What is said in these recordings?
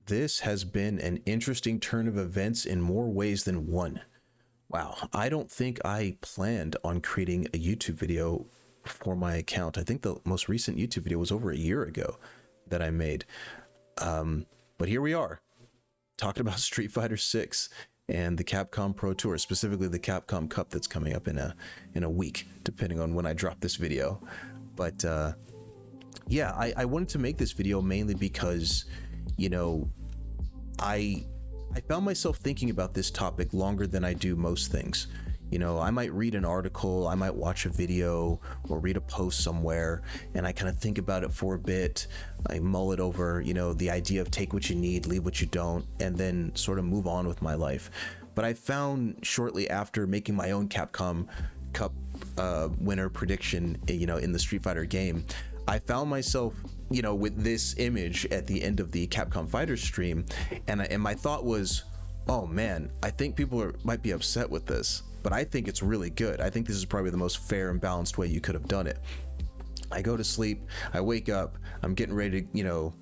This has been an interesting turn of events in more ways than one. Wow, I don't think I planned on creating a YouTube video for my account. I think the most recent YouTube video was over a year ago that I made. But here we are, talking about Street Fighter 6 and the Capcom Pro Tour, specifically the Capcom Cup that's coming up in a week, depending on when I drop this video. But yeah, I wanted to make this video mainly because, you know, I found myself thinking about this topic longer than I do most things. You know, I might read an article, I might watch a video or read a post somewhere, and I kind of think about it for a bit. I mull it over, you know, the idea of take what you need, leave what you don't, and then sort of move on with my life. But I found shortly after making my own Capcom Cup winner prediction, you know, in the Street Fighter game, I found myself, you know, with this image at the end of the Capcom Fighters stream, and my thought was, oh man, I think people might be upset with this, but I think it's really good. I think this is probably the most fair and balanced way you could have done it. I go to sleep, I wake up, I'm getting ready to, you know,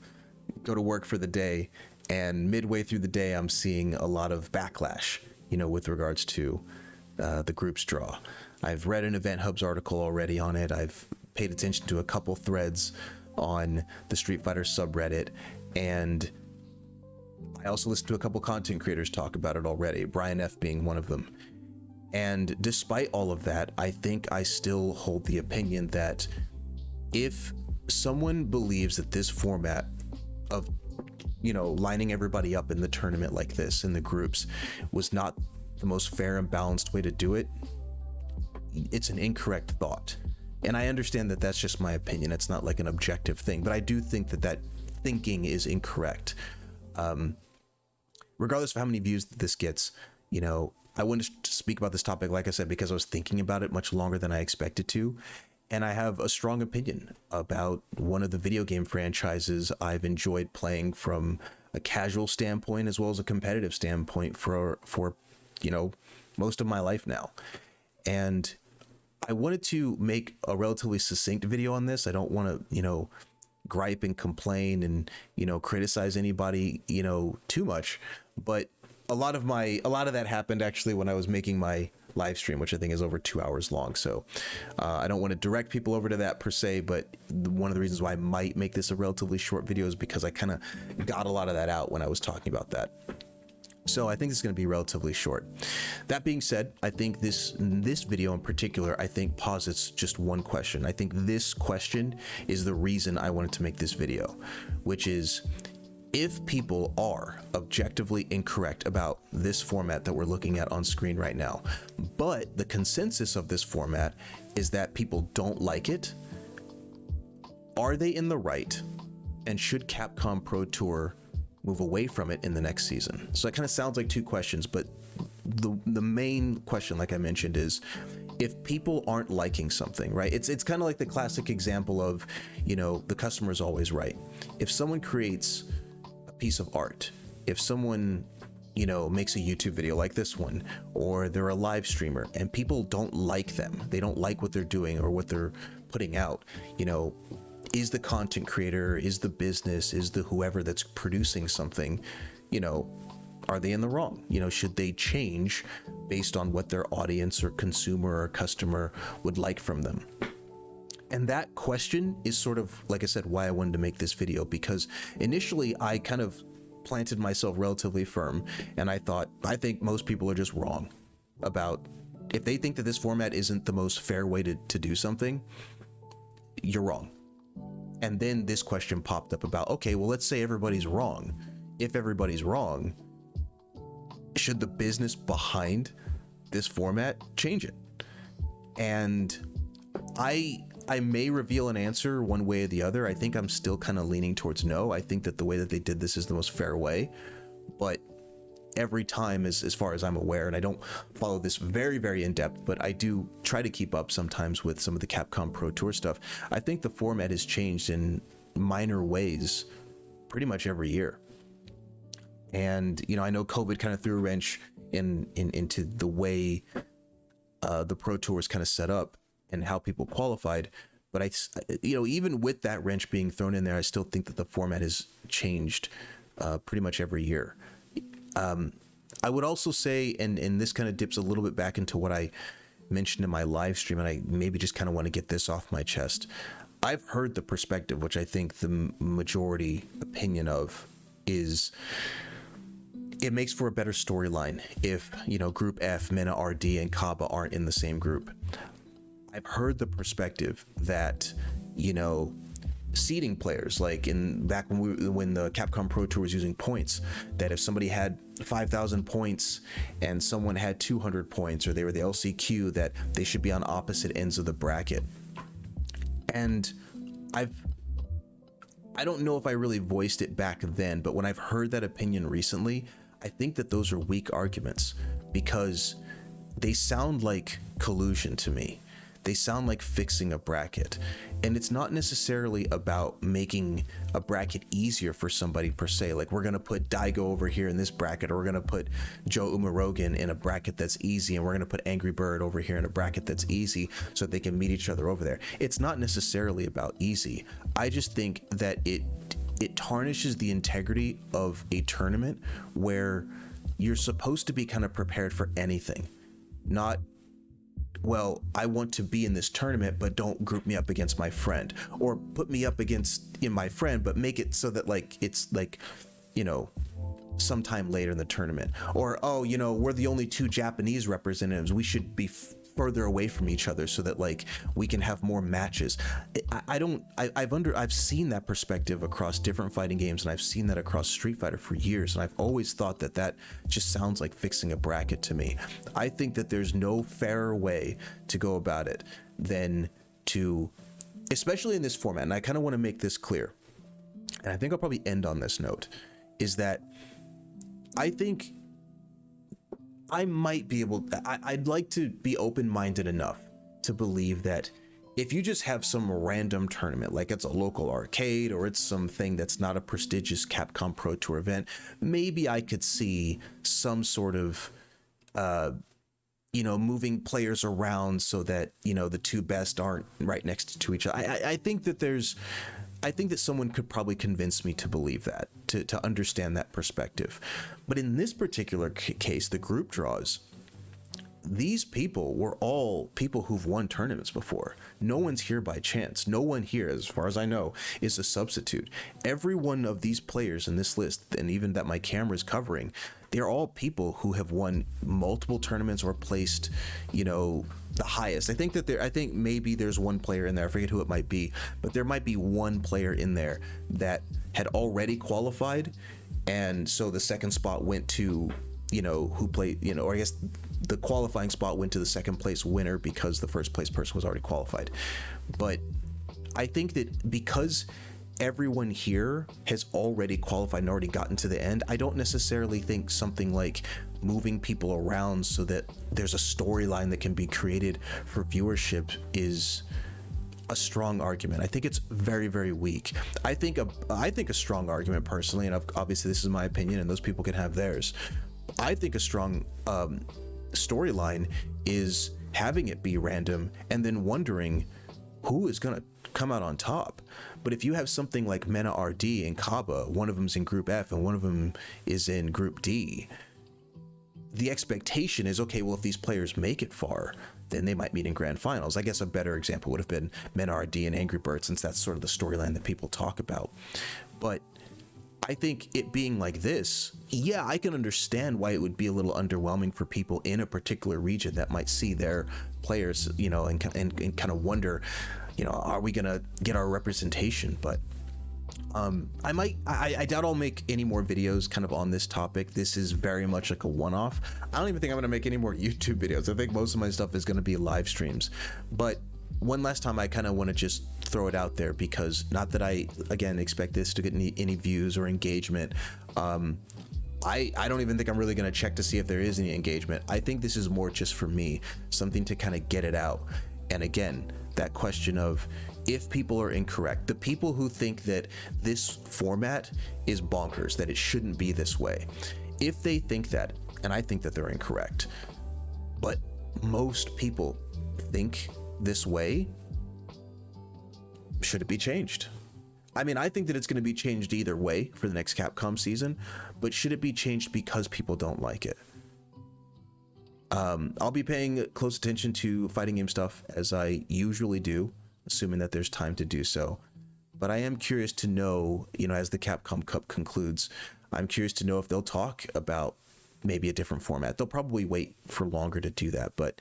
go to work for the day, and midway through the day, I'm seeing a lot of backlash, you know, with regards to the group's draw. I've read an Event Hubs article already on it. I've paid attention to a couple threads on the Street Fighter subreddit, and I also listened to a couple content creators talk about it already, Brian F being one of them. And despite all of that, I think I still hold the opinion that if someone believes that this format of, you know, lining everybody up in the tournament like this in the groups was not the most fair and balanced way to do it, it's an incorrect thought. And I understand that that's just my opinion. It's not like an objective thing, but I do think that that thinking is incorrect. Regardless of how many views this gets, you know, I wanted to speak about this topic, like I said, because I was thinking about it much longer than I expected to. And I have a strong opinion about one of the video game franchises I've enjoyed playing from a casual standpoint as well as a competitive standpoint for you know, most of my life now. And I wanted to make a relatively succinct video on this. I don't want to, you know, gripe and complain and, you know, criticize anybody, you know, too much. But a lot of that happened actually when I was making my live stream, which I think is over 2 hours long. So I don't want to direct people over to that per se, but one of the reasons why I might make this a relatively short video is because I kind of got a lot of that out when I was talking about that. So I think it's going to be relatively short. That being said, I think this video in particular, I think posits just one question. I think this question is the reason I wanted to make this video, which is, if people are objectively incorrect about this format that we're looking at on screen right now, but the consensus of this format is that people don't like it, are they in the right? And should Capcom Pro Tour move away from it in the next season? So it kind of sounds like two questions, but the main question, like I mentioned, is if people aren't liking something, right? It's kind of like the classic example of, you know, the customer is always right. If someone creates a piece of art, if someone, you know, makes a YouTube video like this one, or they're a live streamer and people don't like them, they don't like what they're doing or what they're putting out, you know, is the content creator, is the business, is the whoever that's producing something, you know, are they in the wrong? You know, should they change based on what their audience or consumer or customer would like from them? And that question is sort of, like I said, why I wanted to make this video, because initially I kind of planted myself relatively firm and I thought, I think most people are just wrong about, if they think that this format isn't the most fair way to do something, you're wrong. And then this question popped up about, okay, well, let's say everybody's wrong. If everybody's wrong, should the business behind this format change it? And I may reveal an answer one way or the other. I think I'm still kind of leaning towards no. I think that the way that they did this is the most fair way. But every time, as far as I'm aware, and I don't follow this very, very in depth, but I do try to keep up sometimes with some of the Capcom Pro Tour stuff. I think the format has changed in minor ways pretty much every year. And, you know, I know COVID kind of threw a wrench into the way the Pro Tour is kind of set up and how people qualified. But you know, even with that wrench being thrown in there, I still think that the format has changed pretty much every year. I would also say, and this kind of dips a little bit back into what I mentioned in my live stream, and I maybe just kind of want to get this off my chest. I've heard the perspective, which I think the majority opinion of is it makes for a better storyline if, you know, Group F, MENA RD, and Kaba aren't in the same group. I've heard the perspective that, you know, seeding players, like back when the Capcom Pro Tour was using points, that if somebody had 5,000 points and someone had 200 points, or they were the LCQ, that they should be on opposite ends of the bracket. And I don't know if I really voiced it back then, but when I've heard that opinion recently, I think that those are weak arguments, because they sound like collusion to me. They sound like fixing a bracket, and it's not necessarily about making a bracket easier for somebody per se. Like, we're gonna put Daigo over here in this bracket, or we're gonna put Joe Umarogan in a bracket that's easy, and we're gonna put Angry Bird over here in a bracket that's easy so that they can meet each other over there. It's not necessarily about easy. I just think that it tarnishes the integrity of a tournament where you're supposed to be kind of prepared for anything. Not, well, I want to be in this tournament, but don't group me up against my friend, or put me up against my friend, but make it so that, like, it's like, you know, sometime later in the tournament, or, oh, you know, we're the only two Japanese representatives, we should be further away from each other so that, like, we can have more matches. I've seen that perspective across different fighting games, and I've seen that across Street Fighter for years, and I've always thought that just sounds like fixing a bracket to me. I think that there's no fairer way to go about it than to, especially in this format, and I kind of want to make this clear, and I think I'll probably end on this note, is that I think I might be able, I'd like to be open-minded enough to believe that if you just have some random tournament, like it's a local arcade, or it's something that's not a prestigious Capcom Pro Tour event, maybe I could see some sort of, you know, moving players around so that, you know, the two best aren't right next to each other. I think that someone could probably convince me to believe that, to understand that perspective. But in this particular case, the group draws, these people were all people who've won tournaments before. No one's here by chance. No one here, as far as I know, is a substitute. Every one of these players in this list, and even that my camera is covering, they're all people who have won multiple tournaments or placed, you know, the highest. I think maybe there's one player in there, I forget who it might be, but there might be one player in there that had already qualified, and so the second spot went to, you know, who played, you know, or I guess the qualifying spot went to the second place winner because the first place person was already qualified. But I think that because everyone here has already qualified and already gotten to the end, I don't necessarily think something like moving people around so that there's a storyline that can be created for viewership is a strong argument. I think it's very, very weak. I think a strong argument personally, and obviously this is my opinion and those people can have theirs, I think a strong storyline is having it be random and then wondering who is gonna come out on top. But if you have something like MENA RD and Kaba, one of them's in Group F and one of them is in Group D, the expectation is, okay, well, if these players make it far, then they might meet in grand finals. I guess a better example would have been MENA RD and Angry Bird, since that's sort of the storyline that people talk about. But I think it being like this, yeah, I can understand why it would be a little underwhelming for people in a particular region that might see their players, you know, and kind of wonder, you know, are we gonna get our representation? But I doubt I'll make any more videos kind of on this topic. This is very much like a one-off. I don't even think I'm gonna make any more YouTube videos. I think most of my stuff is gonna be live streams. But one last time, I kind of want to just throw it out there, because not that I, again, expect this to get any views or engagement. I don't even think I'm really going to check to see if there is any engagement. I think this is more just for me, something to kind of get it out. And again, that question of if people are incorrect, the people who think that this format is bonkers, that it shouldn't be this way, if they think that, and I think that they're incorrect, but most people think this way, should it be changed? I mean, I think that it's going to be changed either way for the next Capcom season, but should it be changed because people don't like it? I'll be paying close attention to fighting game stuff as I usually do, assuming that there's time to do so. But I am curious to know, you know, as the Capcom Cup concludes, I'm curious to know if they'll talk about maybe a different format. They'll probably wait for longer to do that, but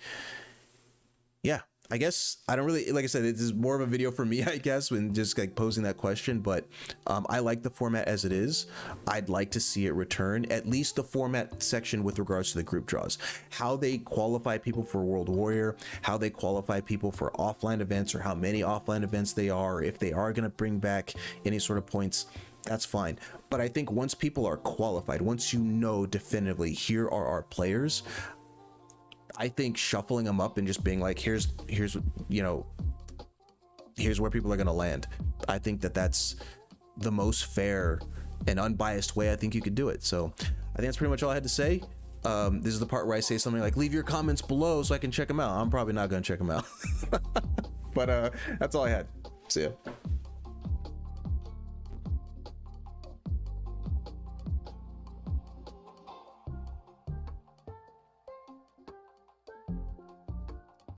yeah, I guess I don't really, like I said, this is more of a video for me, I guess, when just like posing that question, but I like the format as it is. I'd like to see it return, at least the format section with regards to the group draws. How they qualify people for World Warrior, how they qualify people for offline events, or how many offline events they are, or if they are going to bring back any sort of points, that's fine. But I think once people are qualified, once you know definitively here are our players, I think shuffling them up and just being like, here's you know, here's where people are going to land. I think that that's the most fair and unbiased way I think you could do it. So I think that's pretty much all I had to say. This is the part where I say something like, leave your comments below so I can check them out. I'm probably not going to check them out. But that's all I had. See ya.